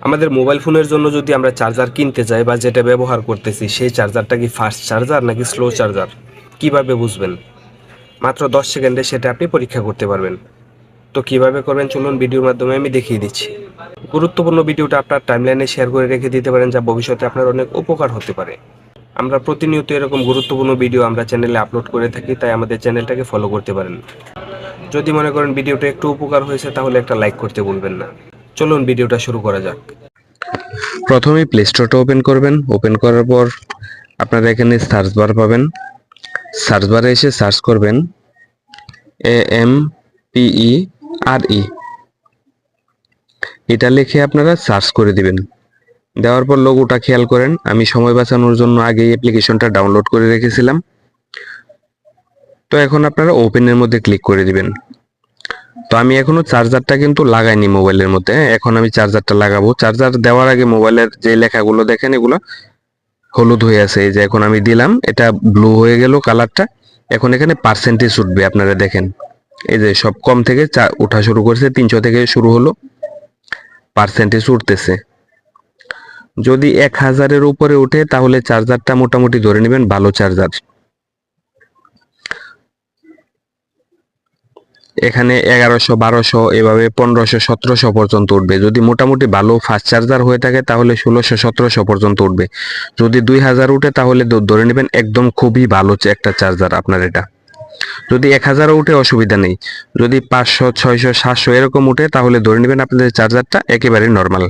আমাদের মোবাইল ফোনের জন্য যদি আমরা চার্জার কিনতে যাই বা যেটা ব্যবহার করতেছি সেই চার্জারটা কি ফাস্ট চার্জার নাকি স্লো চার্জার কিভাবে বুঝবেন? মাত্র 10 সেকেন্ডে সেটা আপনি পরীক্ষা করতে পারবেন। তো কিভাবে করবেন চলুন ভিডিওর মাধ্যমে আমি দেখিয়ে দিচ্ছি। গুরুত্বপূর্ণ ভিডিওটা আপনার টাইমলাইনে শেয়ার করে রেখে দিতে পারেন, যা ভবিষ্যতে আপনার অনেক উপকার হতে পারে। আমরা প্রতিনিয়ত এরকম গুরুত্বপূর্ণ ভিডিও আমরা চ্যানেলে আপলোড করে থাকি, তাই আমাদের চ্যানেলটাকে ফলো করতে পারেন। যদি মনে করেন ভিডিওটা একটু উপকার হয়েছে তাহলে একটা লাইক করতে ভুলবেন না। চলুন ভিডিওটা শুরু করা যাক। প্রথমে প্লে স্টোরটা ওপেন করবেন। ওপেন করার পর আপনারা এখানে সার্চ বার পাবেন। সার্চ বারে এসে সার্চ করবেন AMPERE, এটা লিখে আপনারা সার্চ করে দিবেন। দেওয়ার পর লোগোটা খেয়াল করেন, আমি সময় বাঁচানোর জন্য আগে অ্যাপ্লিকেশনটা ডাউনলোড করে রেখেছিলাম। তো এখন আপনারা ওপেনের মধ্যে ক্লিক করে দিবেন। তো আমি এখনো চার্জারটা কিন্তু লাগাইনি মোবাইলের মধ্যে, এখন আমি চার্জারটা লাগাবো। চার্জার দেওয়ার আগে মোবাইলের যে লেখাগুলো দেখেন এগুলো হলুদ হয়ে আছে, এই যে এখন আমি দিলাম, এটা ব্লু হয়ে গেল কালারটা। এখন এখানে পার্সেন্টেজ উঠবে, আপনারা দেখেন এই যে সব কম থেকে উঠা শুরু করছে, 300 থেকে শুরু হলো, পার্সেন্টেজ উঠতেছে। যদি 1000-এর উপরে উঠে তাহলে চার্জারটা মোটামুটি ধরে নেবেন ভালো চার্জার। এখানে 1100, 1200, এভাবে 1500, 1700 পর্যন্ত উঠবে। যদি মোটামুটি ভালো ফাস্ট চার্জার হয়ে থাকে তাহলে 1600, 1700 পর্যন্ত উঠবে। যদি 2000 উঠে তাহলে ধরে নেবেন একদম খুবই ভালো একটা চার্জার আপনার এটা। যদি 1000 উঠে অসুবিধা নেই। যদি 500, 600, 700 এরকম উঠে তাহলে ধরে নেবেন আপনাদের চার্জারটা একেবারে নর্মাল।